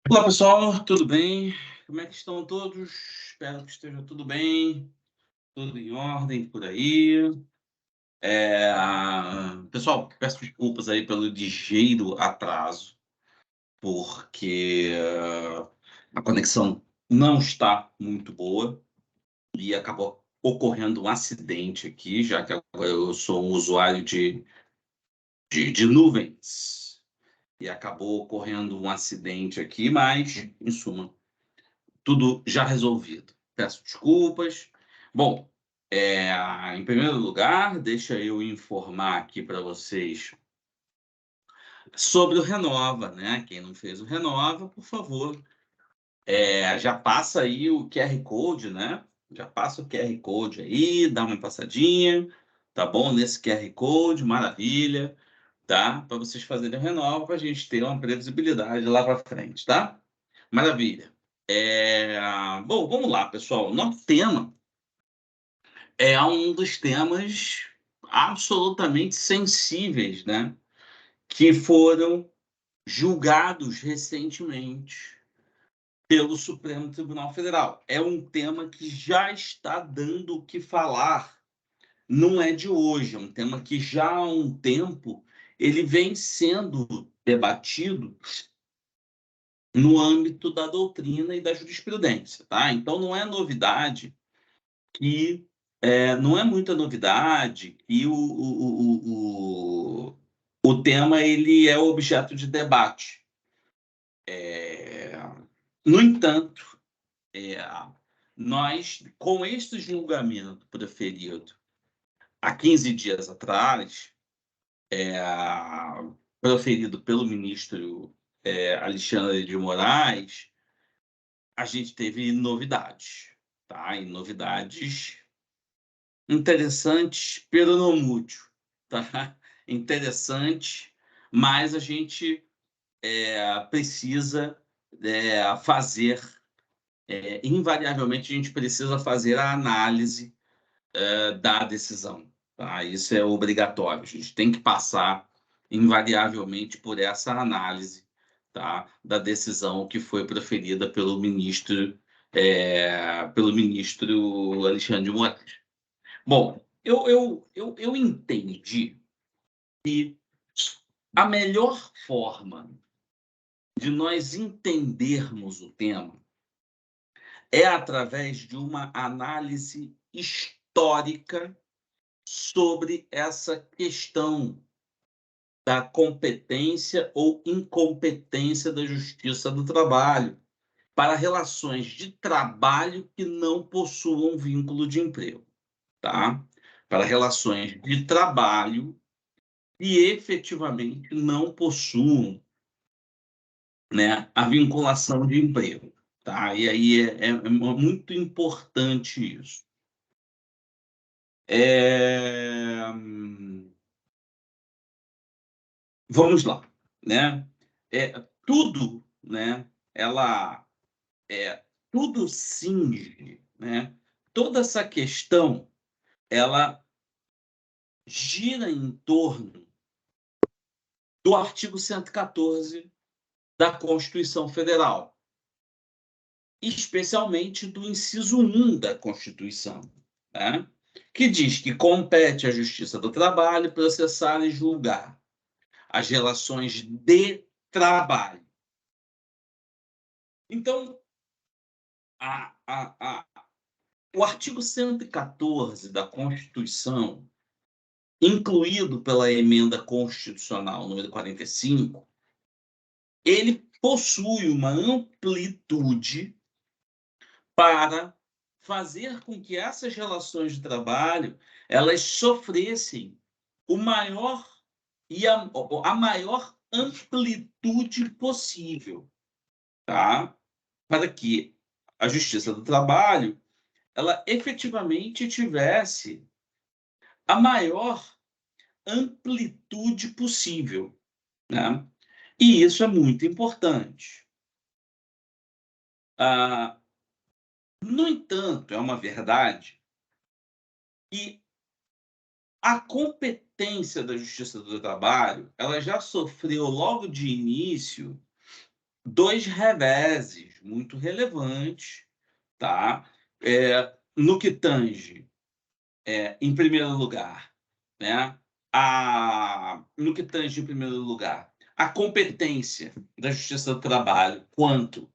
Olá pessoal, tudo bem? Como é que estão todos? Espero que esteja tudo bem, tudo em ordem por aí. Pessoal, peço desculpas aí pelo ligeiro atraso, porque a conexão não está muito boa e acabou ocorrendo um acidente aqui, já que agora eu sou um usuário de nuvens e acabou ocorrendo um acidente aqui, mas, em suma, tudo já resolvido. Peço desculpas. Bom, em primeiro lugar, deixa eu informar aqui para vocês sobre o Renova, né? Quem não fez o Renova, por favor, já passa aí o QR Code, né? Já passa o QR Code aí, dá uma passadinha, tá bom? Nesse QR Code, maravilha, tá? Para vocês fazerem o Renova, para a gente ter uma previsibilidade lá para frente, tá? Maravilha. Bom, vamos lá, pessoal. Nosso tema é um dos temas absolutamente sensíveis, né? Que foram julgados recentemente pelo Supremo Tribunal Federal. É um tema que já está dando o que falar, não é de hoje, é um tema que já há um tempo ele vem sendo debatido no âmbito da doutrina e da jurisprudência, tá? Então não é novidade que não é muita novidade que o tema ele é objeto de debate. No entanto, é, nós, com este julgamento proferido há 15 dias atrás, proferido pelo ministro Alexandre de Moraes, a gente teve novidades, tá? E novidades interessantes, pero não muito, tá? Interessante, mas a gente precisa fazer, invariavelmente, a gente precisa fazer a análise da decisão, tá? Isso é obrigatório, a gente tem que passar invariavelmente por essa análise, tá? Da decisão que foi proferida pelo ministro Alexandre de Moraes. Bom, eu entendi que a melhor forma de nós entendermos o tema é através de uma análise histórica sobre essa questão da competência ou incompetência da Justiça do Trabalho para relações de trabalho que não possuam vínculo de emprego, tá? Para relações de trabalho e efetivamente não possuam, né, a vinculação de emprego, tá? E aí é muito importante isso. Vamos lá, né? Tudo, né? Ela tudo cinge, né? Toda essa questão, ela gira em torno do artigo 114 da Constituição Federal, especialmente do inciso 1 da Constituição, né? Que diz que compete à Justiça do Trabalho processar e julgar as relações de trabalho. Então, o artigo 114 da Constituição, incluído pela emenda constitucional número 45, ele possui uma amplitude para fazer com que essas relações de trabalho elas sofressem o maior a maior amplitude possível, tá? Para que a Justiça do Trabalho ela efetivamente tivesse a maior amplitude possível, né? E isso é muito importante. No entanto, é uma verdade que a competência da Justiça do Trabalho ela já sofreu logo de início dois reveses muito relevantes, tá? No que tange, em primeiro lugar, né? No que tange, em primeiro lugar, a competência da Justiça do Trabalho quanto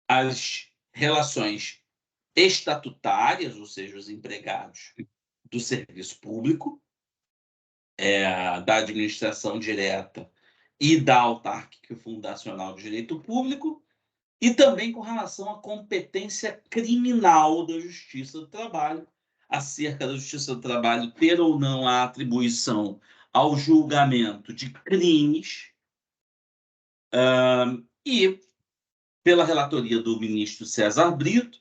às relações estatutárias, ou seja, os empregados do serviço público, da administração direta e da autárquica fundacional de direito público, e também com relação à competência criminal da Justiça do Trabalho, acerca da Justiça do Trabalho ter ou não a atribuição ao julgamento de crimes, e, pela relatoria do ministro César Brito,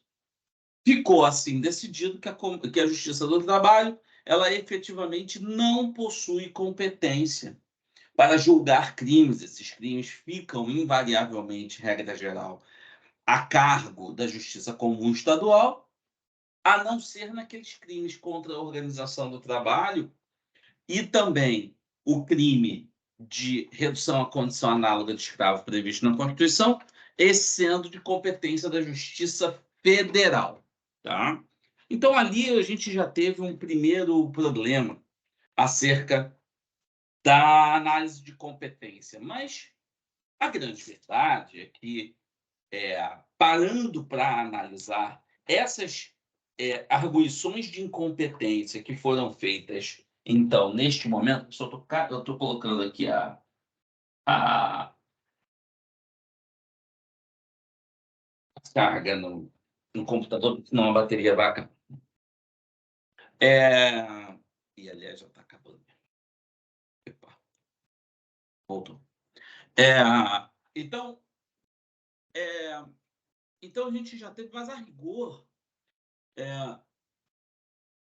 ficou assim decidido que a Justiça do Trabalho ela efetivamente não possui competência para julgar crimes. Esses crimes ficam invariavelmente, regra geral, a cargo da Justiça Comum Estadual, a não ser naqueles crimes contra a organização do trabalho e também o crime de redução à condição análoga de escravo previsto na Constituição, esse sendo de competência da Justiça Federal. Tá? Então, ali a gente já teve um primeiro problema acerca da análise de competência. Mas a grande verdade é que, parando para analisar essas arguições de incompetência que foram feitas, então, neste momento, eu estou colocando aqui a carga no computador, porque senão a bateria vai acabar. E, aliás, já está acabando. Epa. Voltou. Então, a gente já teve, mas a rigor,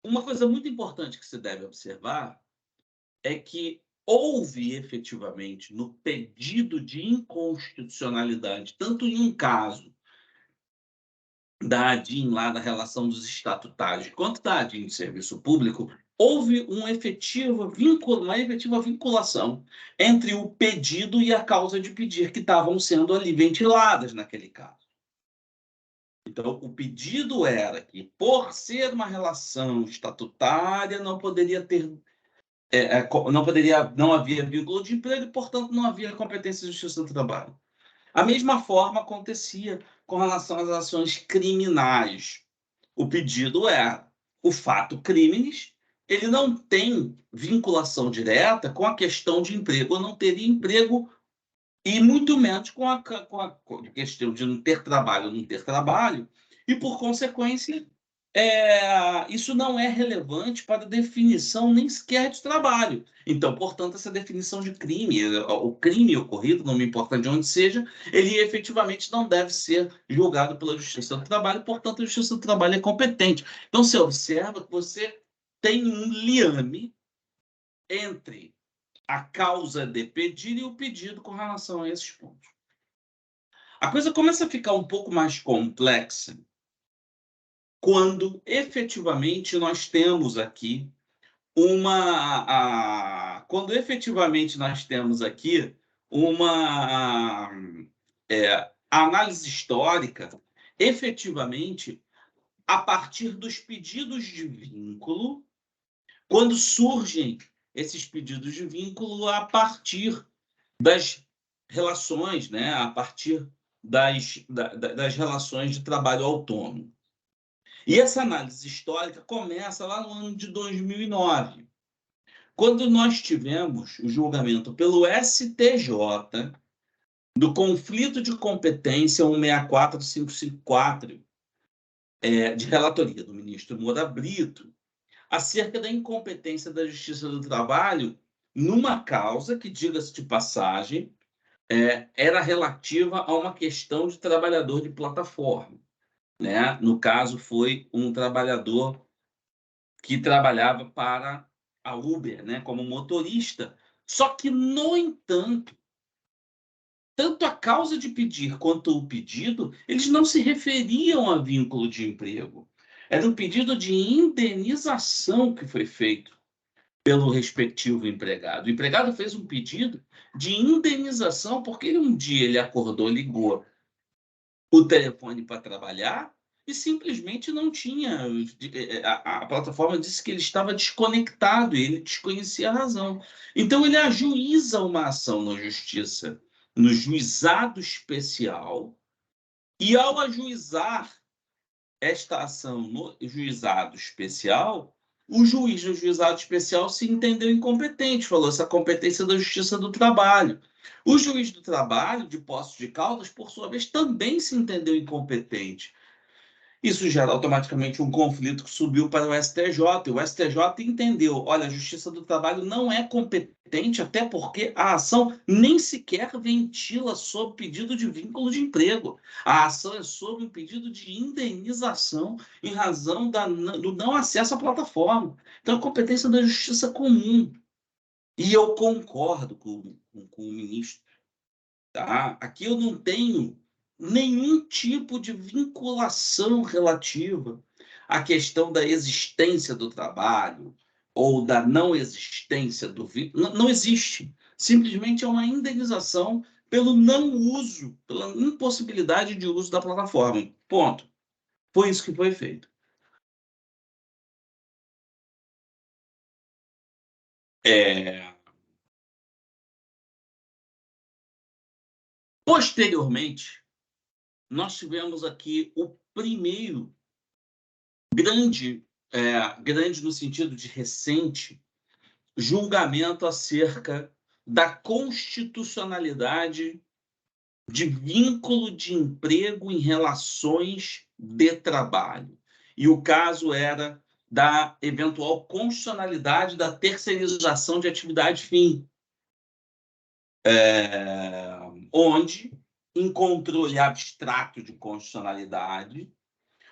uma coisa muito importante que se deve observar é que houve efetivamente no pedido de inconstitucionalidade, tanto em um caso da ADIM, lá da relação dos estatutários, quanto da ADIM de serviço público, houve uma efetiva vinculação entre o pedido e a causa de pedir, que estavam sendo ali ventiladas naquele caso. Então, o pedido era que, por ser uma relação estatutária, não poderia ter não havia vínculo de emprego e, portanto, não havia competência de justiça do trabalho. A mesma forma acontecia com relação às ações criminais. O pedido era o fato crimes, ele não tem vinculação direta com a questão de emprego ou não ter emprego, e muito menos com a questão de não ter trabalho ou não ter trabalho, e, por consequência, isso não é relevante para a definição nem sequer de trabalho. Então, portanto, essa definição de crime, o crime ocorrido, não me importa de onde seja, ele efetivamente não deve ser julgado pela Justiça do Trabalho, portanto, a Justiça do Trabalho é competente. Então, você observa que você tem um liame entre a causa de pedir e o pedido com relação a esses pontos. A coisa começa a ficar um pouco mais complexa quando efetivamente nós temos aqui uma análise histórica, efetivamente, a partir dos pedidos de vínculo, quando surgem esses pedidos de vínculo a partir das relações, né, a partir das relações de trabalho autônomo. E essa análise histórica começa lá no ano de 2009, quando nós tivemos o julgamento pelo STJ do conflito de competência 164554, de relatoria do ministro Moura Brito, acerca da incompetência da Justiça do Trabalho numa causa que, diga-se de passagem, era relativa a uma questão de trabalhador de plataforma. Né? No caso, foi um trabalhador que trabalhava para a Uber, né, como motorista. Só que, no entanto, tanto a causa de pedir quanto o pedido, eles não se referiam a vínculo de emprego. Era um pedido de indenização que foi feito pelo respectivo empregado. O empregado fez um pedido de indenização porque um dia ele acordou, ligou o telefone para trabalhar e simplesmente não tinha. A plataforma disse que ele estava desconectado e ele desconhecia a razão. Então, ele ajuiza uma ação na justiça, no juizado especial, e ao ajuizar esta ação no juizado especial, o juiz do juizado especial se entendeu incompetente, falou essa competência da Justiça do Trabalho. O juiz do trabalho, de Poços de Caldas, por sua vez, também se entendeu incompetente. Isso gera automaticamente um conflito que subiu para o STJ. O STJ entendeu, olha, a Justiça do Trabalho não é competente, até porque a ação nem sequer ventila sob pedido de vínculo de emprego. A ação é sob um pedido de indenização em razão do não acesso à plataforma. Então, é competência da Justiça Comum. E eu concordo com o ministro. Tá? Aqui eu não tenho nenhum tipo de vinculação relativa à questão da existência do trabalho ou da não existência do vínculo. Não existe. Simplesmente é uma indenização pelo não uso, pela impossibilidade de uso da plataforma. Ponto. Foi isso que foi feito. Posteriormente, nós tivemos aqui o primeiro grande, grande no sentido de recente, julgamento acerca da constitucionalidade de vínculo de emprego em relações de trabalho. E o caso era da eventual constitucionalidade da terceirização de atividade fim, onde encontrou-lhe abstrato de constitucionalidade.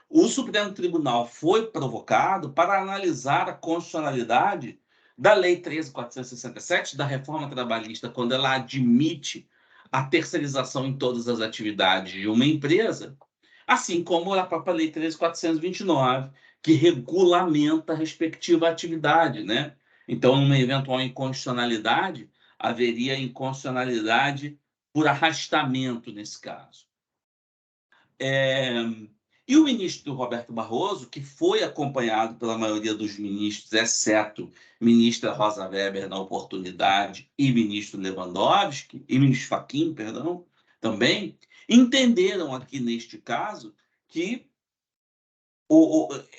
O Supremo Tribunal foi provocado para analisar a constitucionalidade da Lei 13.467, da reforma trabalhista, quando ela admite a terceirização em todas as atividades de uma empresa, assim como a própria Lei 13.429, que regulamenta a respectiva atividade, né? Então, numa eventual inconstitucionalidade, haveria inconstitucionalidade por arrastamento nesse caso. E o ministro Roberto Barroso, que foi acompanhado pela maioria dos ministros, exceto ministra Rosa Weber na oportunidade e ministro Lewandowski, e ministro Fachin, perdão, também, entenderam aqui neste caso que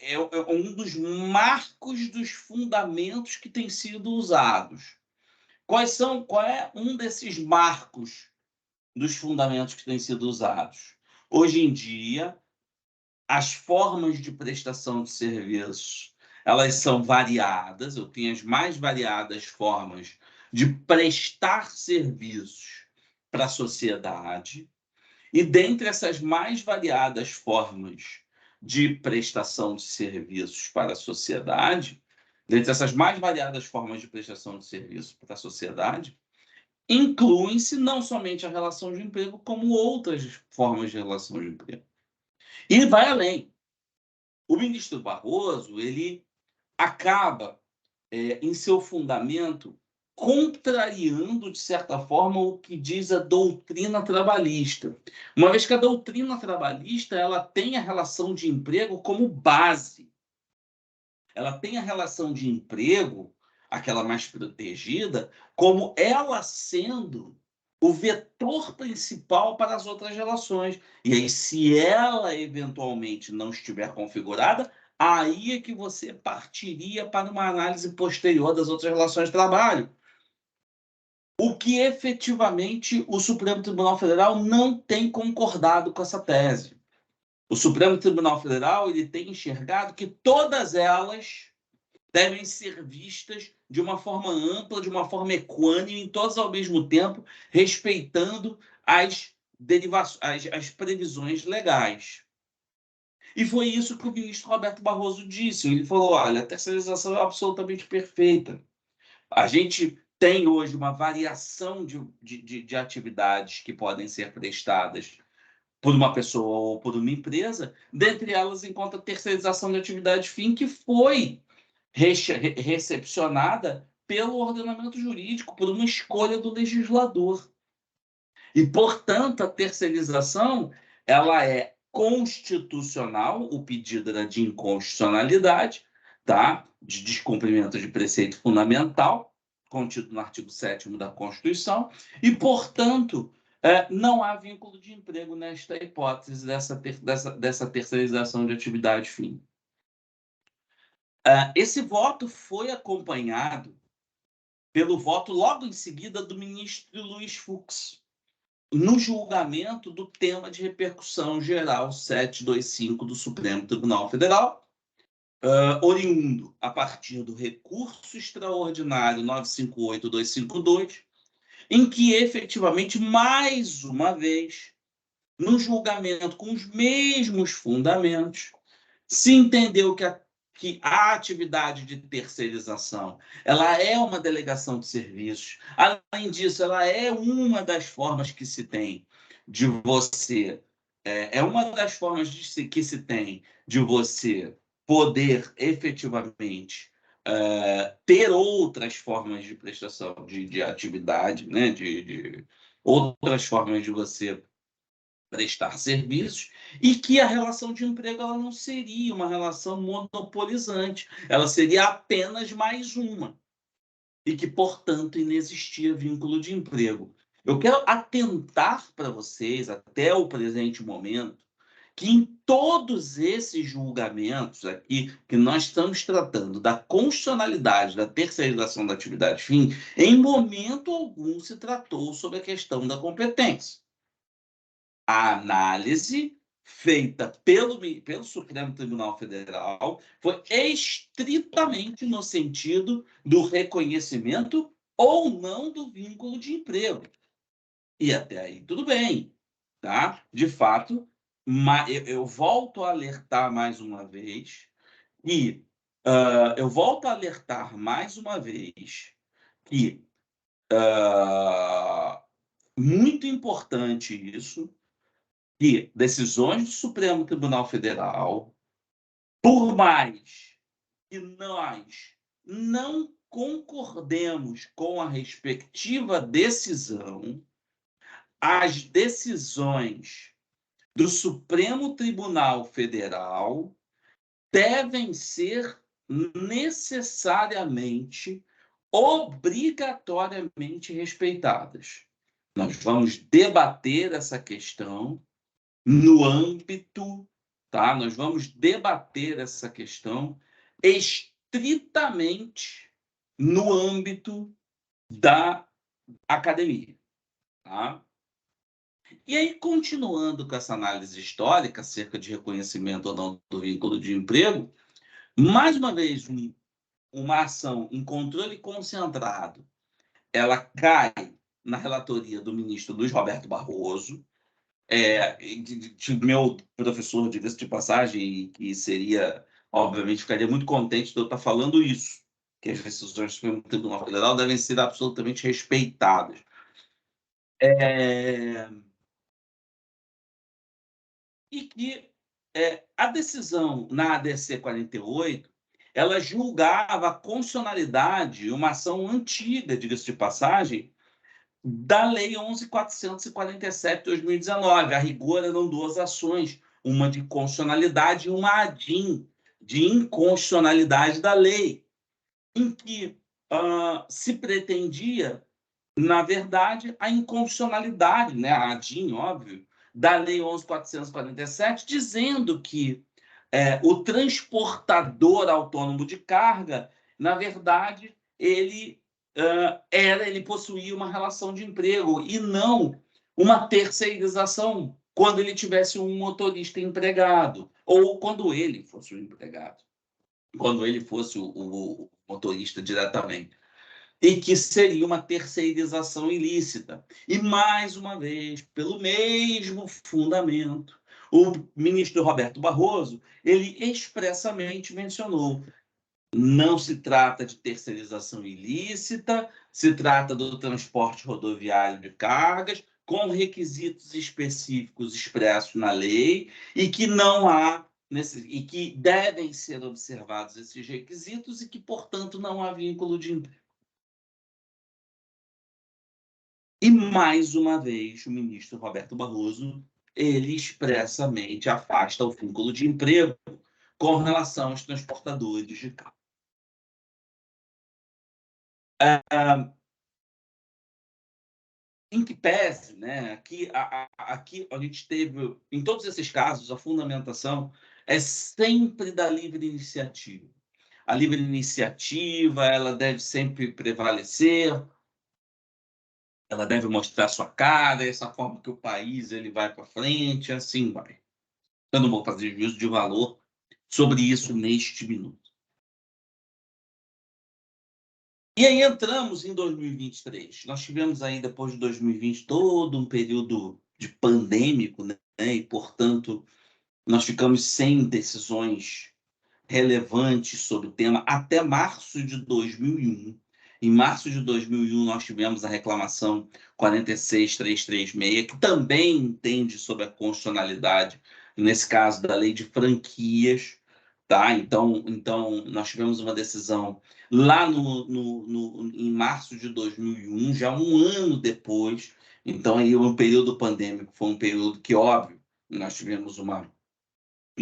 é um dos marcos dos fundamentos que têm sido usados. Qual é um desses marcos dos fundamentos que têm sido usados? Hoje em dia, as formas de prestação de serviços, elas são variadas. Eu tenho as mais variadas formas de prestar serviços para a sociedade. E dentre essas mais variadas formas de prestação de serviços para a sociedade, dentre essas mais variadas formas de prestação de serviços para a sociedade, incluem-se não somente a relação de emprego, como outras formas de relação de emprego. E vai além. O ministro Barroso, ele acaba, em seu fundamento, contrariando, de certa forma, o que diz a doutrina trabalhista. Uma vez que a doutrina trabalhista ela tem a relação de emprego como base. Ela tem a relação de emprego, aquela mais protegida, como ela sendo o vetor principal para as outras relações. E aí, se ela eventualmente não estiver configurada, aí é que você partiria para uma análise posterior das outras relações de trabalho. O que efetivamente o Supremo Tribunal Federal não tem concordado com essa tese. O Supremo Tribunal Federal ele tem enxergado que todas elas devem ser vistas de uma forma ampla, de uma forma equânime, todas ao mesmo tempo, respeitando as previsões legais. E foi isso que o ministro Roberto Barroso disse. Ele falou, olha, a terceirização é absolutamente perfeita. A gente tem hoje uma variação de atividades que podem ser prestadas por uma pessoa ou por uma empresa, dentre elas encontra a terceirização de atividade fim, que foi recepcionada pelo ordenamento jurídico, por uma escolha do legislador. E, portanto, a terceirização ela é constitucional, o pedido era de inconstitucionalidade, tá? De descumprimento de preceito fundamental, contido no artigo 7º da Constituição, e, portanto, não há vínculo de emprego nesta hipótese dessa terceirização de atividade fim. Esse voto foi acompanhado pelo voto, logo em seguida, do ministro Luiz Fux, no julgamento do tema de repercussão geral 725 do Supremo Tribunal Federal, oriundo a partir do recurso extraordinário 958-252, em que, efetivamente, mais uma vez, no julgamento com os mesmos fundamentos, se entendeu que a atividade de terceirização ela é uma delegação de serviços. Além disso, ela é uma das formas que se tem de você uma das formas que se tem de você poder efetivamente ter outras formas de prestação de atividade, né? de outras formas de você prestar serviços, e que a relação de emprego ela não seria uma relação monopolizante, ela seria apenas mais uma, e que, portanto, inexistia vínculo de emprego. Eu quero atentar para vocês, até o presente momento, que em todos esses julgamentos aqui, que nós estamos tratando da constitucionalidade da terceirização da atividade fim, em momento algum se tratou sobre a questão da competência. A análise feita pelo Supremo Tribunal Federal foi estritamente no sentido do reconhecimento ou não do vínculo de emprego. E até aí tudo bem, tá? De fato, eu volto a alertar mais uma vez que muito importante isso, que decisões do Supremo Tribunal Federal, por mais que nós não concordemos com a respectiva decisão, as decisões do Supremo Tribunal Federal devem ser necessariamente, obrigatoriamente respeitadas. Nós vamos debater essa questão no âmbito, tá? Nós vamos debater essa questão estritamente no âmbito da academia, tá? E aí, continuando com essa análise histórica acerca de reconhecimento ou não do vínculo de emprego, mais uma vez, uma ação em controle concentrado, ela cai na relatoria do ministro Luiz Roberto Barroso, meu professor, diga-se de passagem, que seria, obviamente, ficaria muito contente de eu estar falando isso, que as decisões do Supremo Tribunal Federal devem ser absolutamente respeitadas. E que a decisão na ADC 48, ela julgava a constitucionalidade, uma ação antiga, diga-se de passagem, da Lei 11.447 de 2019. A rigor eram duas ações, uma de constitucionalidade e uma ADIM, de inconstitucionalidade da lei, em que se pretendia, na verdade, a inconstitucionalidade, né, a ADIM, óbvio, da Lei 11.447, dizendo que o transportador autônomo de carga, na verdade, ele possuía uma relação de emprego e não uma terceirização quando ele tivesse um motorista empregado ou quando ele fosse o empregado, quando ele fosse o motorista diretamente, e que seria uma terceirização ilícita. E, mais uma vez, pelo mesmo fundamento, o ministro Roberto Barroso, ele expressamente mencionou: não se trata de terceirização ilícita, se trata do transporte rodoviário de cargas, com requisitos específicos expressos na lei, e que não há e que devem ser observados esses requisitos e que, portanto, não há vínculo de emprego. E, mais uma vez, o ministro Roberto Barroso, ele expressamente afasta o vínculo de emprego com relação aos transportadores de carro. Em que pese, né, aqui a gente teve, em todos esses casos, a fundamentação é sempre da livre iniciativa. A livre iniciativa, ela deve sempre prevalecer, ela deve mostrar sua cara, essa forma que o país ele vai para frente, assim vai. Eu não vou fazer juízo de valor sobre isso neste minuto. E aí entramos em 2023. Nós tivemos aí, depois de 2020, todo um período de pandêmico, né? E, portanto, nós ficamos sem decisões relevantes sobre o tema até março de 2001. Em março de 2001, nós tivemos a reclamação 46336, que também entende sobre a constitucionalidade, nesse caso, da lei de franquias. Tá? Então, nós tivemos uma decisão lá em março de 2001, já um ano depois. Então, aí, o período pandêmico foi um período que, óbvio, nós tivemos uma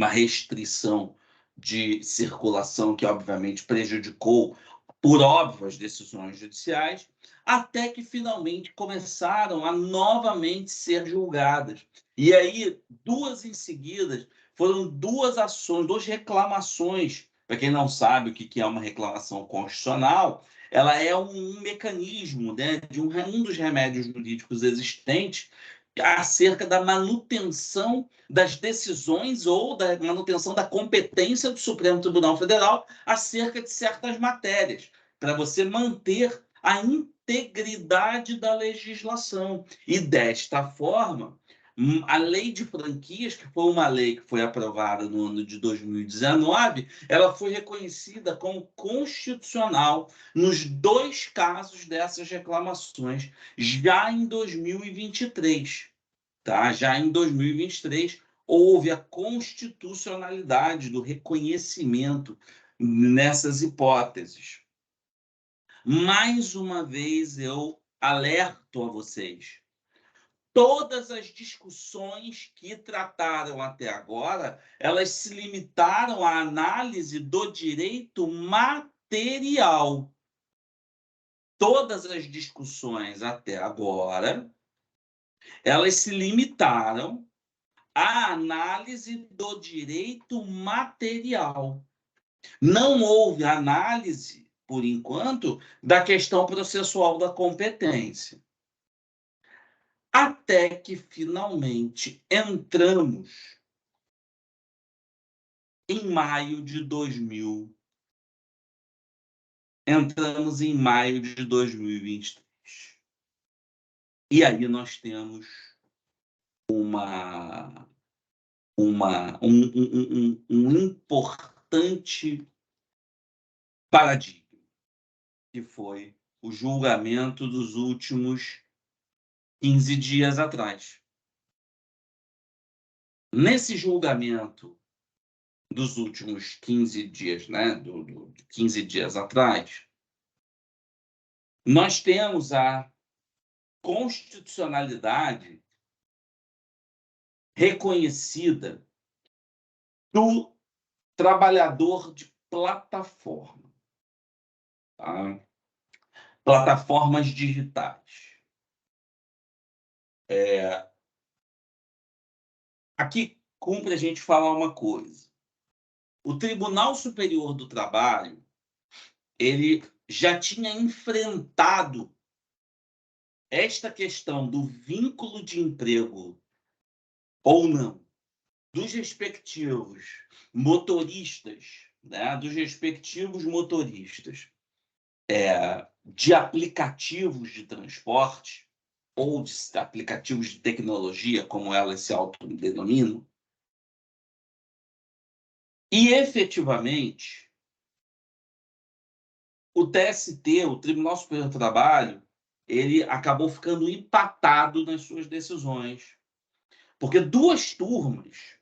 restrição de circulação que, obviamente, prejudicou, por óbvio, as decisões judiciais, até que finalmente começaram a novamente ser julgadas. E aí, duas em seguida, foram duas ações, duas reclamações. Para quem não sabe o que é uma reclamação constitucional, ela é um mecanismo, né, de um dos remédios jurídicos existentes acerca da manutenção das decisões ou da manutenção da competência do Supremo Tribunal Federal acerca de certas matérias, para você manter a integridade da legislação. E, desta forma, a lei de franquias, que foi uma lei que foi aprovada no ano de 2019, ela foi reconhecida como constitucional nos dois casos dessas reclamações, já em 2023. Tá? Já em 2023, houve a constitucionalidade do reconhecimento nessas hipóteses. Mais uma vez, eu alerto a vocês. Todas as discussões que trataram até agora, elas se limitaram à análise do direito material. Todas as discussões até agora, elas se limitaram à análise do direito material. Não houve análise, por enquanto, da questão processual da competência. Até que, finalmente, entramos em maio de 2000. Entramos em maio de 2023. E aí nós temos um importante paradigma, que foi o julgamento dos últimos 15 dias atrás. Nesse julgamento dos últimos 15 dias, né, 15 dias atrás, nós temos a constitucionalidade reconhecida do trabalhador de plataforma, tá? Plataformas digitais. Aqui cumpre a gente falar uma coisa. O Tribunal Superior do Trabalho, ele já tinha enfrentado esta questão do vínculo de emprego ou não dos respectivos motoristas, né, dos respectivos motoristas de aplicativos de transporte ou de aplicativos de tecnologia, como elas se autodenominam, e efetivamente o TST, o Tribunal Superior do Trabalho, ele acabou ficando empatado nas suas decisões, porque duas turmas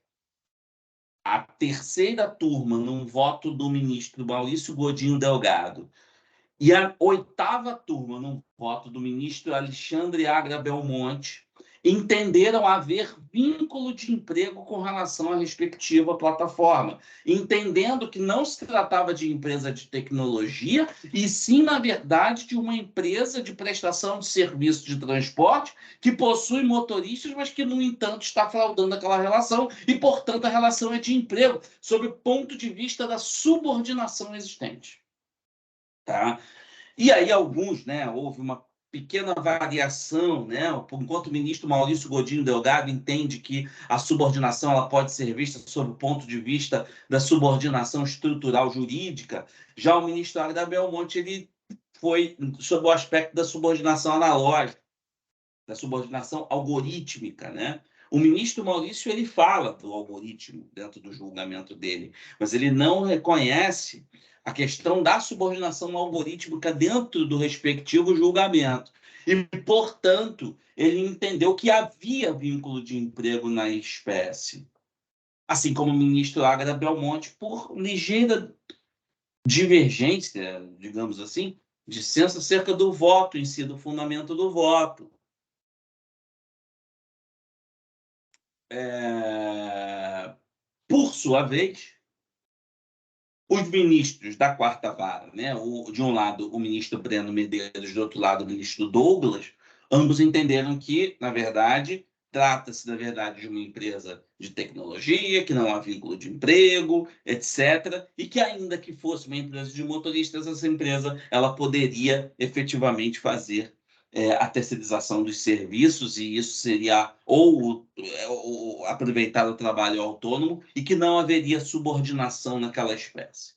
a terceira turma, num voto do ministro Maurício Godinho Delgado, e a oitava turma, num voto do ministro Alexandre Agra Belmonte, entenderam haver vínculo de emprego com relação à respectiva plataforma, entendendo que não se tratava de empresa de tecnologia, e sim, na verdade, de uma empresa de prestação de serviço de transporte que possui motoristas, mas que, no entanto, está fraudando aquela relação e, portanto, a relação é de emprego, sob o ponto de vista da subordinação existente. Tá? E aí alguns, né, houve uma pequena variação, né, enquanto o ministro Maurício Godinho Delgado entende que a subordinação ela pode ser vista sob o ponto de vista da subordinação estrutural jurídica, já o ministro Agra Belmonte ele foi sob o aspecto da subordinação analógica, da subordinação algorítmica, né? O ministro Maurício ele fala do algoritmo dentro do julgamento dele, mas ele não reconhece a questão da subordinação algorítmica dentro do respectivo julgamento. E, portanto, ele entendeu que havia vínculo de emprego na espécie. Assim como o ministro Agra Belmonte, por ligeira divergência, digamos assim, dissenso acerca do voto em si, do fundamento do voto. Por sua vez, os ministros da quarta vara, né, de um lado o ministro Breno Medeiros, do outro lado o ministro Douglas, ambos entenderam que, na verdade, trata-se, na verdade, de uma empresa de tecnologia, que não há vínculo de emprego, etc., e que, ainda que fosse uma empresa de motoristas, essa empresa ela poderia efetivamente fazer a terceirização dos serviços, e isso seria ou aproveitar o trabalho autônomo, e que não haveria subordinação naquela espécie.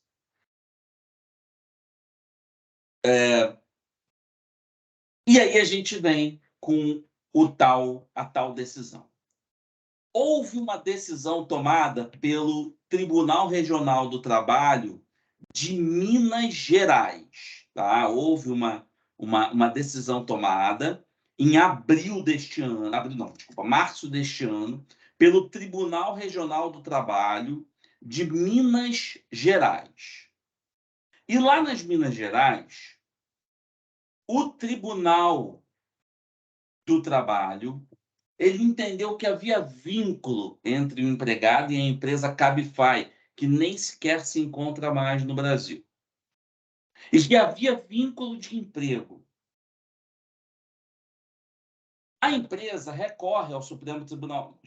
E aí a gente vem com a tal decisão. Houve uma decisão tomada pelo Tribunal Regional do Trabalho de Minas Gerais. Tá? Houve uma decisão tomada em março deste ano, pelo Tribunal Regional do Trabalho de Minas Gerais. E lá nas Minas Gerais, o Tribunal do Trabalho ele entendeu que havia vínculo entre o empregado e a empresa Cabify, que nem sequer se encontra mais no Brasil. E que havia vínculo de emprego. A empresa recorre ao Supremo Tribunal,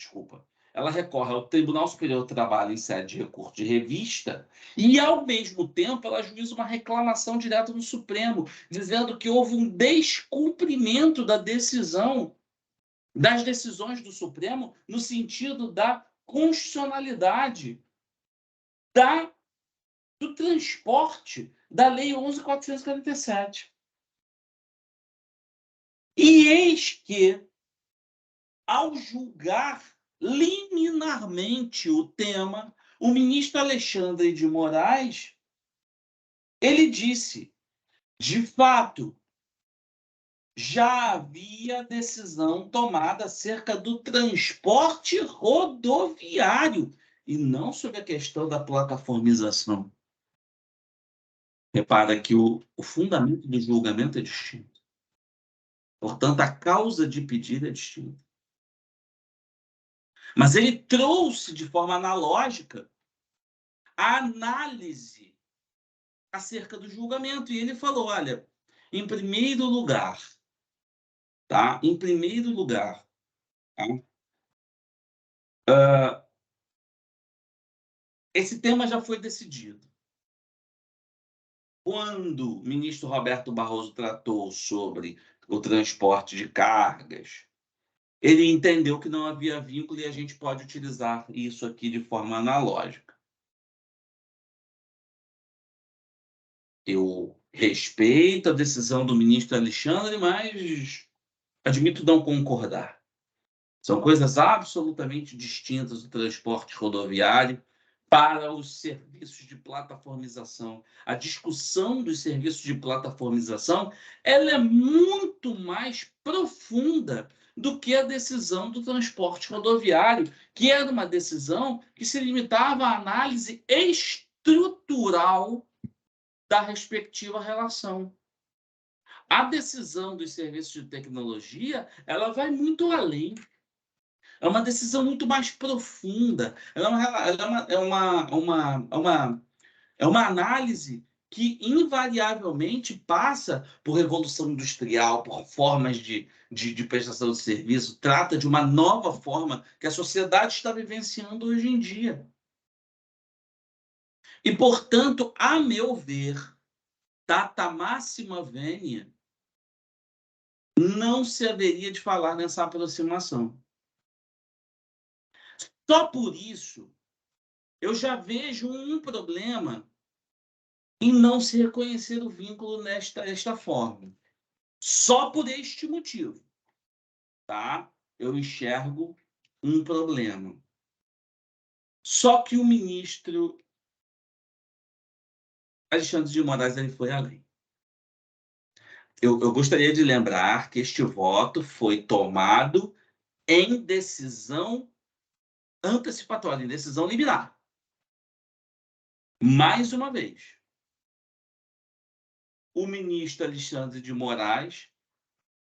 ela recorre ao Tribunal Superior do Trabalho em sede de recurso de revista e, ao mesmo tempo, ela ajuiza uma reclamação direta no Supremo, dizendo que houve um descumprimento das decisões do Supremo no sentido da constitucionalidade do transporte da Lei 11.447. E eis que, ao julgar liminarmente o tema, o ministro Alexandre de Moraes, ele disse, de fato, já havia decisão tomada acerca do transporte rodoviário e não sobre a questão da plataformização. Repara que o fundamento do julgamento é distinto. Portanto, a causa de pedido é distinta. Mas ele trouxe de forma analógica a análise acerca do julgamento. E ele falou, olha, em primeiro lugar, tá? Em primeiro lugar, tá? Esse tema já foi decidido. Quando o ministro Roberto Barroso tratou sobre o transporte de cargas, ele entendeu que não havia vínculo e a gente pode utilizar isso aqui de forma analógica. Eu respeito a decisão do ministro Alexandre, mas admito não concordar. São coisas absolutamente distintas do transporte rodoviário para os serviços de plataformização. A discussão dos serviços de plataformização ela é muito mais profunda do que a decisão do transporte rodoviário, que era uma decisão que se limitava à análise estrutural da respectiva relação. A decisão dos serviços de tecnologia, ela vai muito além. É uma decisão muito mais profunda. É uma análise que invariavelmente passa por revolução industrial, por formas de prestação de serviço, trata de uma nova forma que a sociedade está vivenciando hoje em dia. E, portanto, a meu ver, data máxima vênia não se haveria de falar nessa aproximação. Só por isso, eu já vejo um problema em não se reconhecer o vínculo desta forma. Só por este motivo, tá? Eu enxergo um problema. Só que o ministro Alexandre de Moraes ele foi além. Eu gostaria de lembrar que este voto foi tomado em decisão antecipatória, em decisão liminar. Mais uma vez, o ministro Alexandre de Moraes,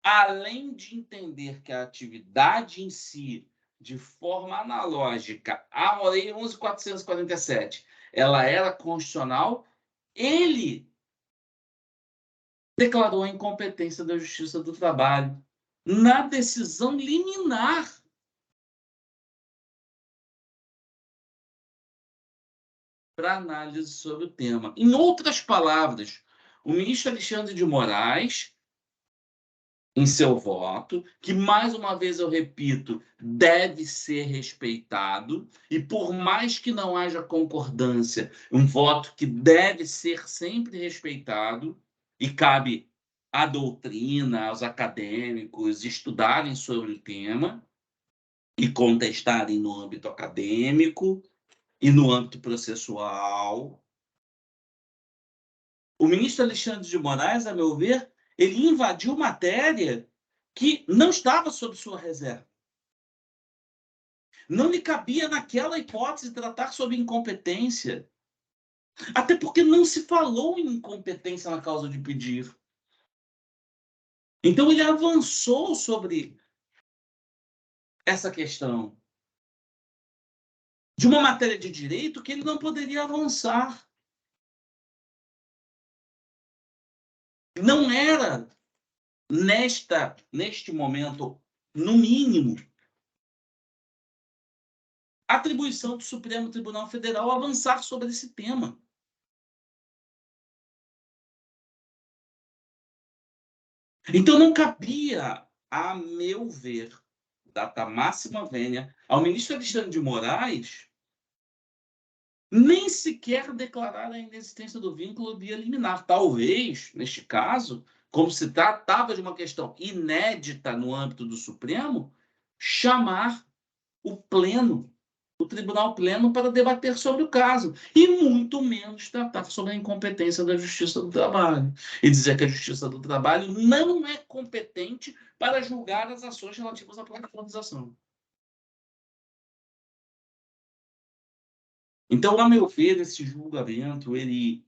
além de entender que a atividade em si, de forma analógica à Lei 11.447, ela era constitucional, ele declarou a incompetência da Justiça do Trabalho na decisão liminar. Para análise sobre o tema. Em outras palavras, o ministro Alexandre de Moraes, em seu voto, que, mais uma vez eu repito, deve ser respeitado, e por mais que não haja concordância, um voto que deve ser sempre respeitado, e cabe à doutrina, aos acadêmicos estudarem sobre o tema e contestarem no âmbito acadêmico e no âmbito processual. O ministro Alexandre de Moraes, a meu ver, ele invadiu matéria que não estava sob sua reserva. Não lhe cabia, naquela hipótese, tratar sobre incompetência. Até porque não se falou em incompetência na causa de pedir. Então, ele avançou sobre essa questão de uma matéria de direito que ele não poderia avançar. Não era, neste momento, no mínimo, atribuição do Supremo Tribunal Federal avançar sobre esse tema. Então, não cabia, a meu ver, data máxima vênia, ao ministro Alexandre de Moraes nem sequer declarar a inexistência do vínculo via liminar. Talvez, neste caso, como se tratava de uma questão inédita no âmbito do Supremo, chamar o pleno, o Tribunal Pleno, para debater sobre o caso, e muito menos tratar sobre a incompetência da Justiça do Trabalho, e dizer que a Justiça do Trabalho não é competente para julgar as ações relativas à plataformização. Então, a meu ver, esse julgamento ele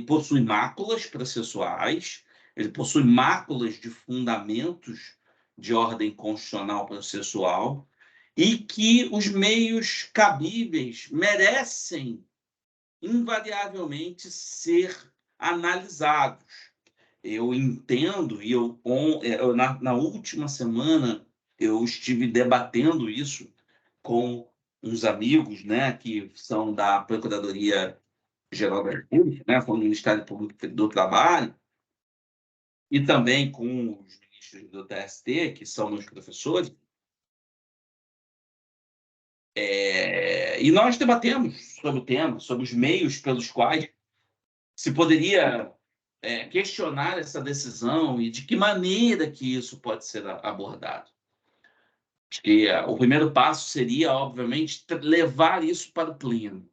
possui máculas processuais, ele possui máculas de fundamentos de ordem constitucional processual, e que os meios cabíveis merecem invariavelmente ser analisados. Eu entendo, e na última semana eu estive debatendo isso com uns amigos, né, que são da Procuradoria-Geral da República, né, com o Ministério Público do Trabalho, e também com os ministros do TST, que são meus professores. E nós debatemos sobre o tema, sobre os meios pelos quais se poderia questionar essa decisão e de que maneira que isso pode ser abordado. Acho que o primeiro passo seria, obviamente, levar isso para o pleno.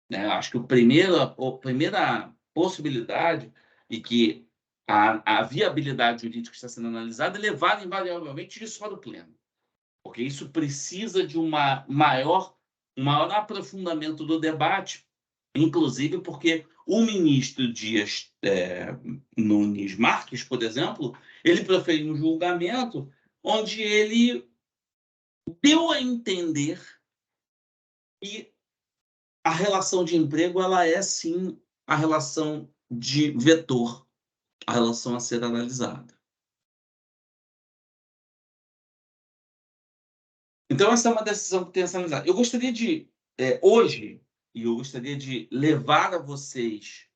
Né? Acho que a primeira possibilidade, e que a viabilidade jurídica que está sendo analisada é levada invariavelmente isso para o pleno, porque isso precisa de um maior aprofundamento do debate, inclusive porque o ministro Dias Nunes Marques, por exemplo, ele proferiu um julgamento onde ele deu a entender que a relação de emprego ela é, sim, a relação de vetor, a relação a ser analisada. Então, essa é uma decisão que tem que ser analisada. Eu gostaria de, hoje, eu gostaria de levar a vocês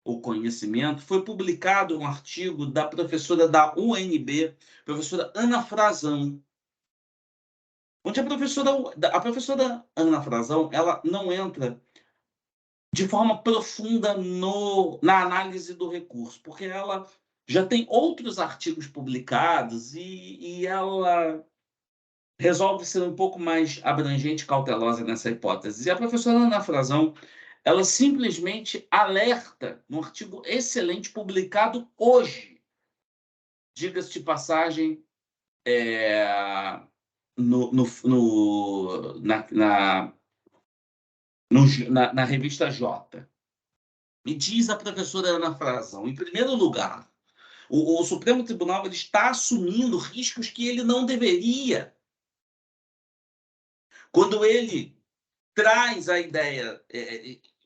o conhecimento, foi publicado um artigo da professora da UNB, professora Ana Frazão, onde a professora Ana Frazão ela não entra de forma profunda na análise do recurso, porque ela já tem outros artigos publicados e ela resolve ser um pouco mais abrangente e cautelosa nessa hipótese. E a professora Ana Frazão, ela simplesmente alerta num artigo excelente publicado hoje, diga-se de passagem, no, no, no, na revista J. Me diz a professora Ana Frazão, em primeiro lugar, o Supremo Tribunal ele está assumindo riscos que ele não deveria. Quando ele traz a ideia,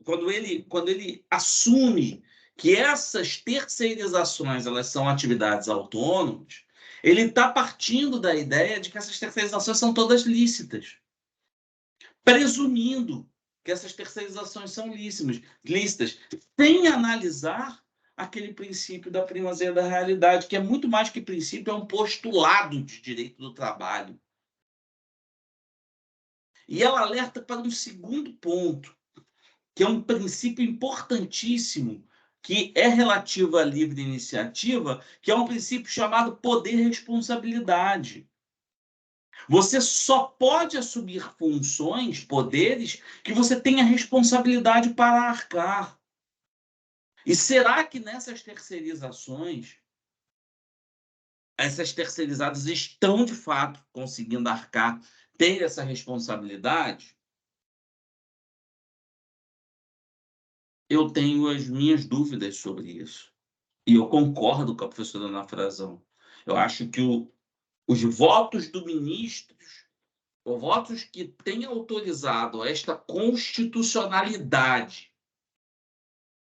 quando ele assume que essas terceirizações elas são atividades autônomas, ele está partindo da ideia de que essas terceirizações são todas lícitas, presumindo que essas terceirizações são lícitas, sem analisar aquele princípio da primazia da realidade, que é muito mais que princípio, é um postulado de direito do trabalho. E ela alerta para um segundo ponto, que é um princípio importantíssimo, que é relativo à livre iniciativa, que é um princípio chamado poder-responsabilidade. Você só pode assumir funções, poderes, que você tenha responsabilidade para arcar. E será que nessas terceirizações, essas terceirizadas estão, de fato, conseguindo arcar, ter essa responsabilidade? Eu tenho as minhas dúvidas sobre isso. E eu concordo com a professora Ana Frazão. Eu acho que os votos do ministro, os votos que têm autorizado esta constitucionalidade,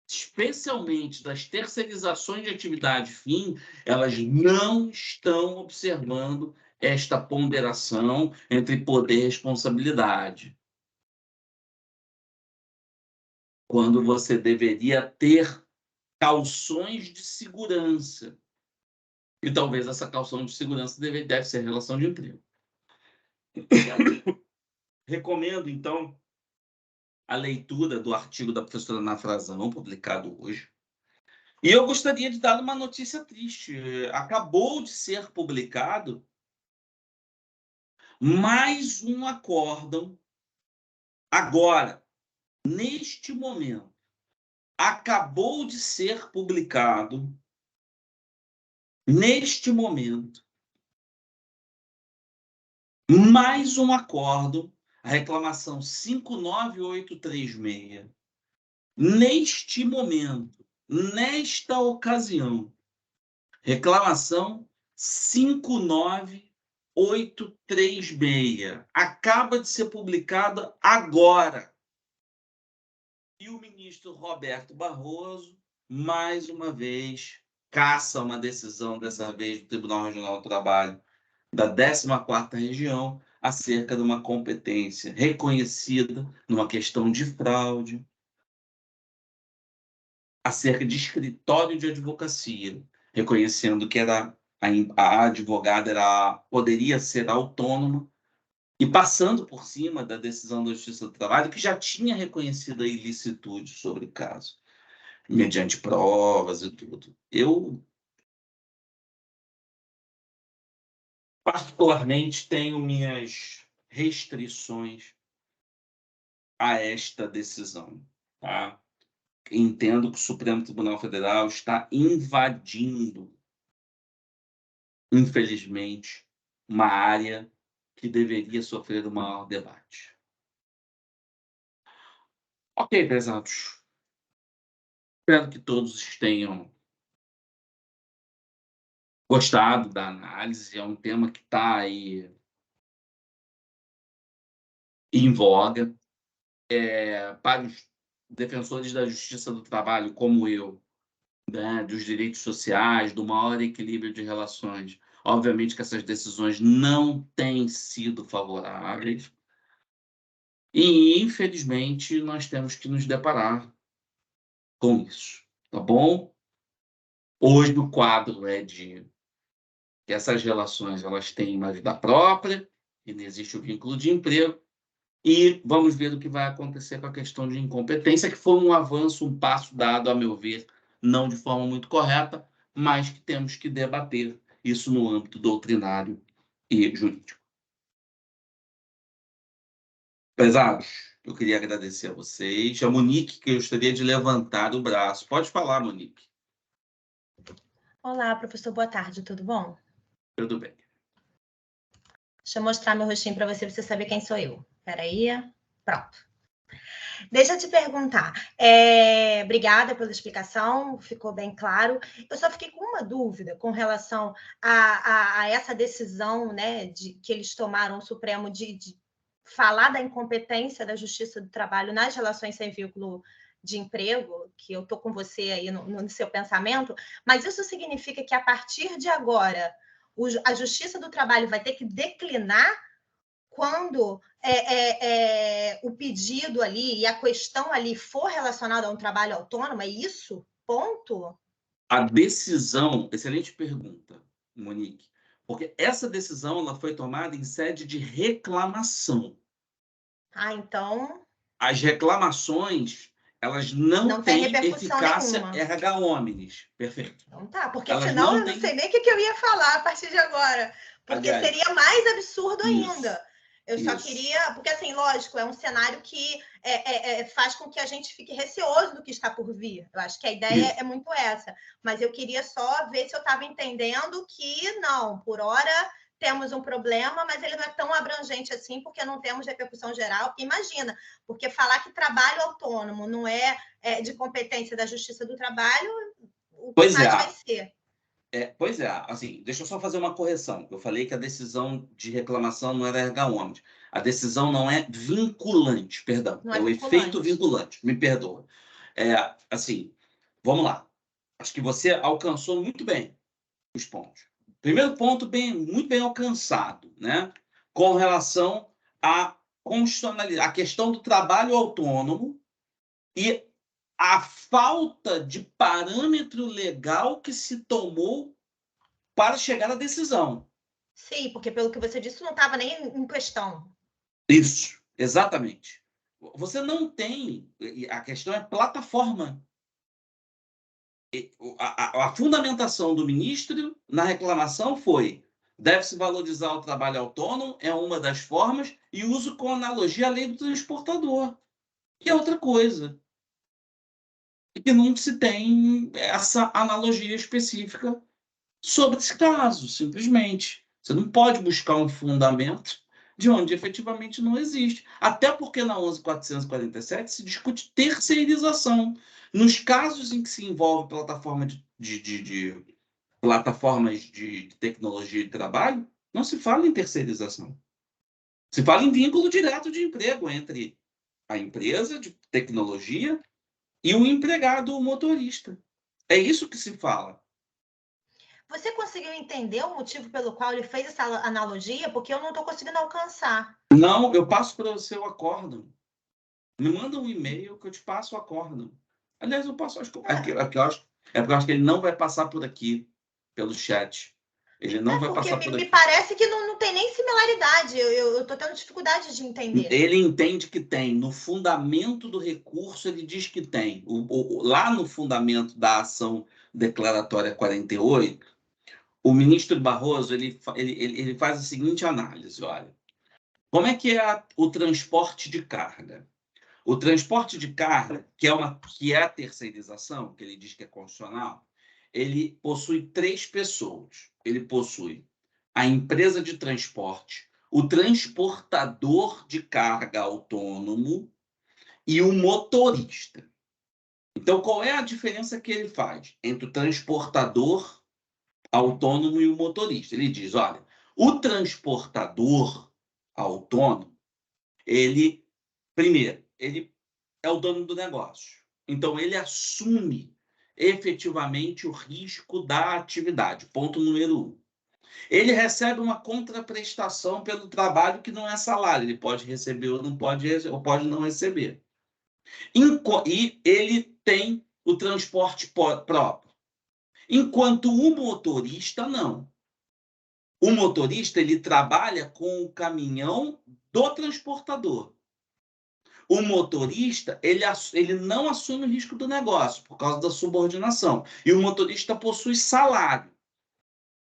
especialmente das terceirizações de atividade fim, elas não estão observando esta ponderação entre poder e responsabilidade. Quando você deveria ter calções de segurança. E talvez essa calção de segurança deve ser relação de emprego. Recomendo, então, a leitura do artigo da professora Ana Frazão, publicado hoje. E eu gostaria de dar uma notícia triste. Acabou de ser publicado mais um acórdão, agora, neste momento. Acabou de ser publicado, neste momento, mais um acórdão, a reclamação 59836. Neste momento, nesta ocasião, reclamação 59836 acaba de ser publicada agora. E o ministro Roberto Barroso, mais uma vez, caça uma decisão, dessa vez do Tribunal Regional do Trabalho da 14ª Região, acerca de uma competência reconhecida numa questão de fraude, acerca de escritório de advocacia, reconhecendo que a advogada poderia ser autônoma e passando por cima da decisão da Justiça do Trabalho, que já tinha reconhecido a ilicitude sobre o caso, mediante provas e tudo. Eu, particularmente, tenho minhas restrições a esta decisão, tá? entendo que o Supremo Tribunal Federal está invadindo, infelizmente, uma área que deveria sofrer o maior debate. Ok, pesados. Espero que todos tenham gostado da análise. É um tema que está aí em voga. Para os defensores da justiça do trabalho, como eu, né, dos direitos sociais, do maior equilíbrio de relações, obviamente que essas decisões não têm sido favoráveis. E, infelizmente, nós temos que nos deparar com isso, tá bom? Hoje o quadro é de que essas relações elas têm uma vida própria, e não existe o vínculo de emprego, e vamos ver o que vai acontecer com a questão de incompetência, que foi um avanço, um passo dado, a meu ver, não de forma muito correta, mas que temos que debater isso no âmbito doutrinário e jurídico. Pesados, eu queria agradecer a vocês. A Monique, que eu gostaria de levantar o braço. Pode falar, Monique. Olá, professor, boa tarde, tudo bom? Tudo bem. Deixa eu mostrar meu rostinho para você saber quem sou eu. Peraí, pronto. Deixa eu te perguntar. Obrigada pela explicação, ficou bem claro. Eu só fiquei com uma dúvida com relação a essa decisão, né, que eles tomaram, o Supremo, de falar da incompetência da Justiça do Trabalho nas relações sem vínculo de emprego, que eu estou com você aí no seu pensamento, mas isso significa que, a partir de agora, a Justiça do Trabalho vai ter que declinar quando o pedido ali e a questão ali for relacionada a um trabalho autônomo, é isso? Ponto? A decisão, excelente pergunta, Monique, porque essa decisão ela foi tomada em sede de reclamação. Então... As reclamações, elas não tem têm repercussão eficácia nenhuma. erga omnes. Perfeito. Então tá, porque elas senão não eu não têm... sei nem o que eu ia falar a partir de agora. Porque Aliás, seria mais absurdo ainda. isso. Eu só queria... Porque, assim, lógico, é um cenário que faz com que a gente fique receoso do que está por vir. Eu acho que a ideia é muito essa. Mas eu queria só ver se eu estava entendendo que, não, por hora temos um problema, mas ele não é tão abrangente assim, porque não temos repercussão geral. Imagina, porque falar que trabalho autônomo não é de competência da Justiça do Trabalho, o que mais vai ser? Pois é, assim, deixa eu só fazer uma correção. Eu falei que a decisão de reclamação não era erga omnes. A decisão não é vinculante, perdão. Não é o vinculante. Efeito vinculante, me perdoa. Assim, vamos lá. Acho que você alcançou muito bem os pontos. Primeiro ponto, muito bem alcançado, né? Com relação à constitucionalidade, a questão do trabalho autônomo e a falta de parâmetro legal que se tomou para chegar à decisão. Sim, porque pelo que você disse, não estava nem em questão. Isso, exatamente. Você não tem... A questão é plataforma. A fundamentação do ministro na reclamação foi: deve-se valorizar o trabalho autônomo, é uma das formas, e uso com analogia a lei do transportador, que é outra coisa. E que não se tem essa analogia específica sobre esse caso, simplesmente. Você não pode buscar um fundamento de onde efetivamente não existe. Até porque na 11.447 se discute terceirização. Nos casos em que se envolve plataformas de tecnologia de trabalho, não se fala em terceirização. Se fala em vínculo direto de emprego entre a empresa de tecnologia e o empregado, o motorista. É isso que se fala. Você conseguiu entender o motivo pelo qual ele fez essa analogia? Porque eu não estou conseguindo alcançar. Não, eu passo para você o acórdão. Me manda um e-mail que eu te passo o acórdão. Aliás, eu passo... porque eu acho que ele não vai passar por aqui, pelo chat. Ele não vai passar por aqui. Me parece que não tem nem similaridade. Eu estou tendo dificuldade de entender. Ele entende que tem. No fundamento do recurso, ele diz que tem. Lá no fundamento da ação declaratória 48, o ministro Barroso ele faz a seguinte análise: olha, como é que é o transporte de carga? O transporte de carga, que é a terceirização, que ele diz que é constitucional, ele possui 3 pessoas. Ele possui a empresa de transporte, o transportador de carga autônomo e o motorista. Então, qual é a diferença que ele faz entre o transportador autônomo e o motorista? Ele diz, olha, o transportador autônomo, primeiro, ele é o dono do negócio. Então, ele assume efetivamente o risco da atividade. Ponto número 1. Ele recebe uma contraprestação pelo trabalho que não é salário. Ele pode receber ou pode não receber. E ele tem o transporte próprio. Enquanto o motorista, não. O motorista, ele trabalha com o caminhão do transportador. O motorista, ele não assume o risco do negócio por causa da subordinação. E o motorista possui salário.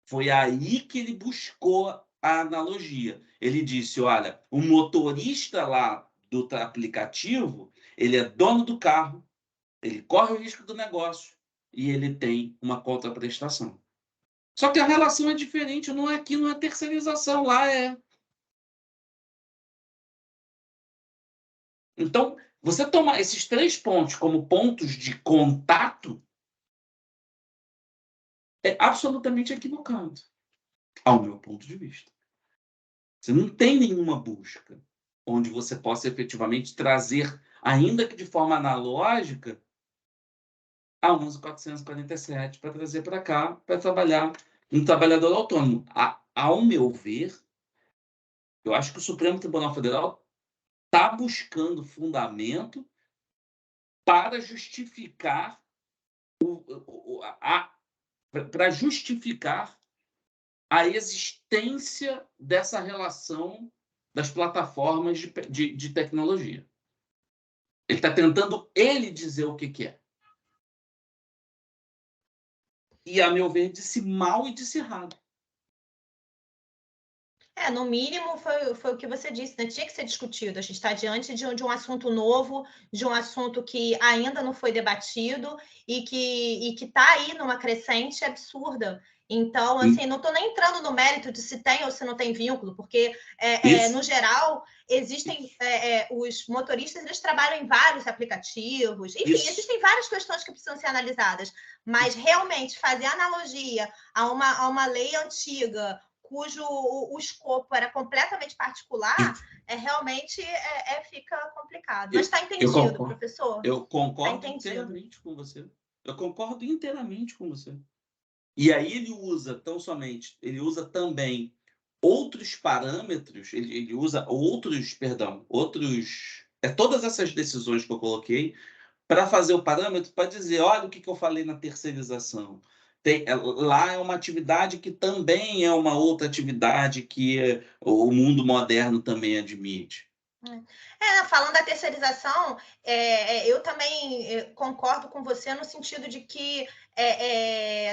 Foi aí que ele buscou a analogia. Ele disse, olha, o motorista lá do aplicativo, ele é dono do carro, ele corre o risco do negócio e ele tem uma contraprestação. Só que a relação é diferente, aqui não é terceirização, lá é. Então, você tomar esses 3 pontos como pontos de contato é absolutamente equivocado, ao meu ponto de vista. Você não tem nenhuma busca onde você possa efetivamente trazer, ainda que de forma analógica, a 11.447 para trazer para cá, para trabalhar um trabalhador autônomo. Ao meu ver, eu acho que o Supremo Tribunal Federal está buscando fundamento para justificar para justificar a existência dessa relação das plataformas de tecnologia. Ele está tentando dizer o que é. E, a meu ver, disse mal e disse errado. No mínimo, foi o que você disse, né? Tinha que ser discutido. A gente está diante de um assunto novo, de um assunto que ainda não foi debatido e que está aí numa crescente absurda. Então, assim, não estou nem entrando no mérito de se tem ou se não tem vínculo, porque, no geral, existem os motoristas, eles trabalham em vários aplicativos, enfim, existem várias questões que precisam ser analisadas, mas realmente fazer analogia a uma lei antiga, cujo o escopo era completamente particular, realmente fica complicado. Mas está entendido, professor? Eu concordo inteiramente com você. Eu concordo inteiramente com você. E aí ele usa também outros parâmetros, ele usa todas essas decisões que eu coloquei para fazer o parâmetro, para dizer, olha o que eu falei na terceirização. Lá é uma atividade que também é uma outra atividade que o mundo moderno também admite. Falando da terceirização, eu também concordo com você no sentido de que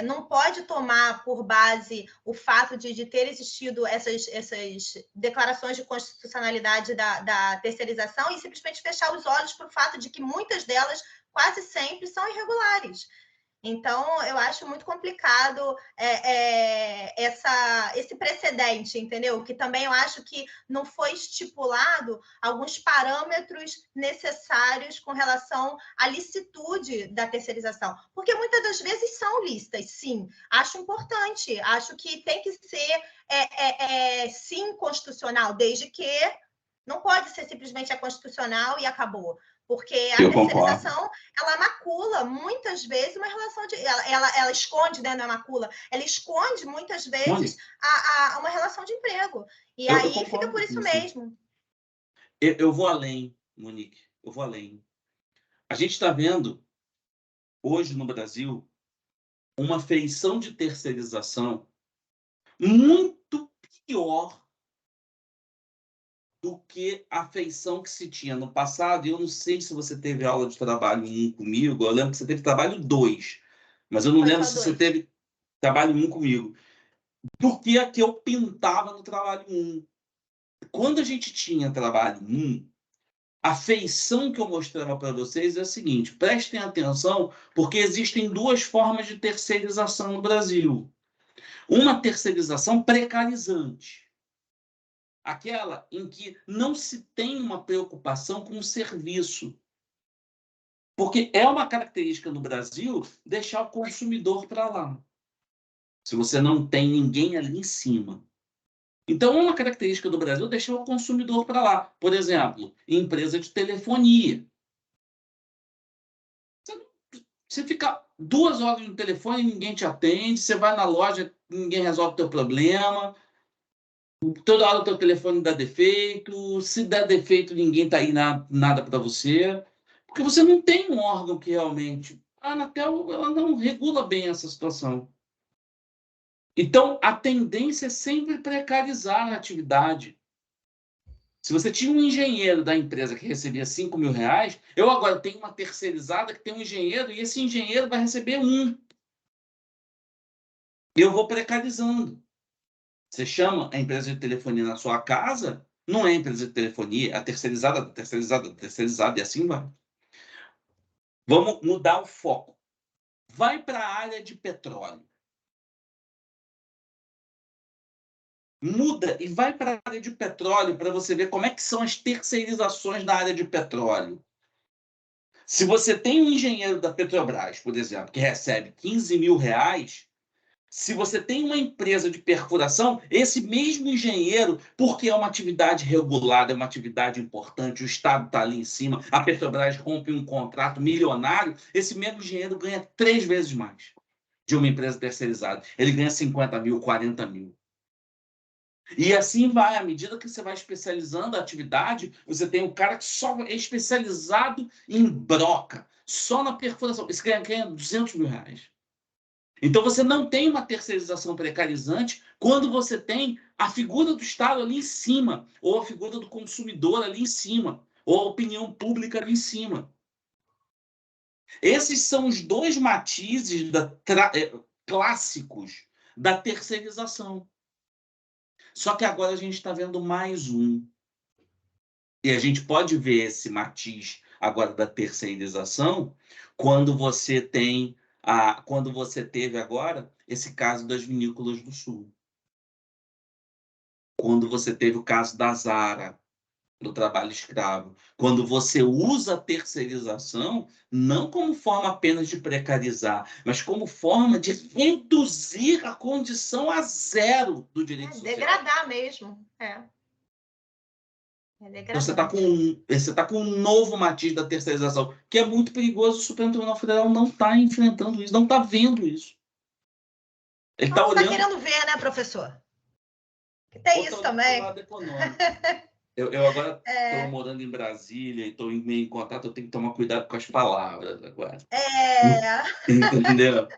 não pode tomar por base o fato de ter existido essas declarações de constitucionalidade da terceirização e simplesmente fechar os olhos para o fato de que muitas delas quase sempre são irregulares. Então, eu acho muito complicado esse precedente, entendeu? Que também eu acho que não foi estipulado alguns parâmetros necessários com relação à licitude da terceirização. Porque muitas das vezes são lícitas, sim. Acho importante, acho que tem que ser, sim, constitucional, desde que não pode ser simplesmente constitucional e acabou. Porque a terceirização, ela macula muitas vezes uma relação de... Ela esconde, né? Não é macula. Ela esconde muitas vezes uma relação de emprego. E aí fica por isso mesmo. Eu vou além, Monique. Eu vou além. A gente está vendo, hoje no Brasil, uma feição de terceirização muito pior do que a feição que se tinha no passado. E eu não sei se você teve aula de trabalho 1 comigo, eu lembro que você teve trabalho 2, mas eu não lembro se você teve trabalho 1 comigo. Porque aqui eu pintava no trabalho 1. Quando a gente tinha trabalho 1, A feição que eu mostrava para vocês é a seguinte: prestem atenção, porque existem duas formas de terceirização no Brasil. Uma terceirização precarizante, aquela em que não se tem uma preocupação com o serviço. Porque é uma característica no Brasil deixar o consumidor para lá, se você não tem ninguém ali em cima. Então, uma característica do Brasil é deixar o consumidor para lá. Por exemplo, empresa de telefonia. Você fica 2 horas no telefone e ninguém te atende, você vai na loja, ninguém resolve o teu problema, toda hora o teu telefone dá defeito, se der defeito ninguém está aí nada para você, porque você não tem um órgão que realmente... A Anatel, ela não regula bem essa situação. Então, a tendência é sempre precarizar a atividade. Se você tinha um engenheiro da empresa que recebia R$5.000, eu agora tenho uma terceirizada que tem um engenheiro e esse engenheiro vai receber 1. Eu vou precarizando. Você chama a empresa de telefonia na sua casa, não é a empresa de telefonia, é a terceirizada, terceirizada, terceirizada, e assim vai. Vamos mudar o foco. Vai para a área de petróleo. Muda e vai para a área de petróleo para você ver como é que são as terceirizações na área de petróleo. Se você tem um engenheiro da Petrobras, por exemplo, que recebe R$15.000, se você tem uma empresa de perfuração, esse mesmo engenheiro, porque é uma atividade regulada, é uma atividade importante, o Estado está ali em cima, a Petrobras rompe um contrato milionário, esse mesmo engenheiro ganha 3 vezes mais de uma empresa terceirizada. Ele ganha 50.000, 40.000. E assim vai, à medida que você vai especializando a atividade, você tem um cara que só é especializado em broca, só na perfuração. Esse ganha R$200.000. Então, você não tem uma terceirização precarizante quando você tem a figura do Estado ali em cima, ou a figura do consumidor ali em cima, ou a opinião pública ali em cima. Esses são os 2 matizes clássicos da terceirização. Só que agora a gente está vendo mais um. E a gente pode ver esse matiz agora da terceirização quando você teve agora esse caso das vinícolas do Sul. Quando você teve o caso da Zara, do trabalho escravo. Quando você usa a terceirização não como forma apenas de precarizar, mas como forma de reduzir a condição a zero do direito social. Degradar mesmo. Então, você está com um novo matiz da terceirização, que é muito perigoso. O Supremo Tribunal Federal não está enfrentando isso, não está vendo isso. Ele está olhando... Não está querendo ver, né, professor? Que tem isso também. Lado econômico. Eu agora estou morando em Brasília e estou meio em contato, eu tenho que tomar cuidado com as palavras agora. Entendeu?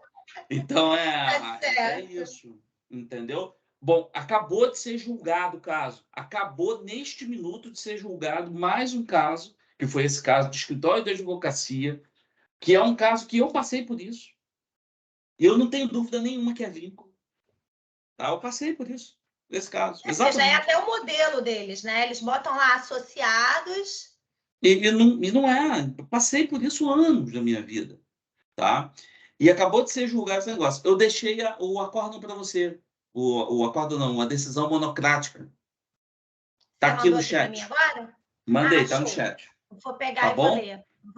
Então, é isso. Entendeu? Bom, acabou de ser julgado o caso. Acabou, neste minuto, de ser julgado mais um caso, que foi esse caso de escritório de advocacia, que é um caso que eu passei por isso. E eu não tenho dúvida nenhuma que é vínculo. Tá? Eu passei por isso, nesse caso. Exatamente. Já é até o modelo deles, né? Eles botam lá associados. E não é. Eu passei por isso anos da minha vida. Tá? E acabou de ser julgado esse negócio. Eu deixei o acórdão para você. O acórdão não, a decisão monocrática. Está aqui no chat. Mim agora? Mandei, está no chat. Vou pegar e vou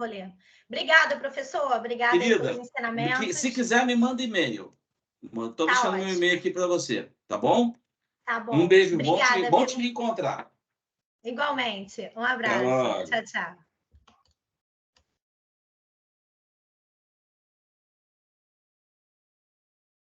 ler. Obrigada, professor. Obrigada pelos ensinamentos. Se quiser, me manda e-mail. Estou deixando meu e-mail aqui para você, tá bom? Tá bom. Um beijo. Obrigada, bom te reencontrar. Igualmente. Um abraço. Tchau, tchau.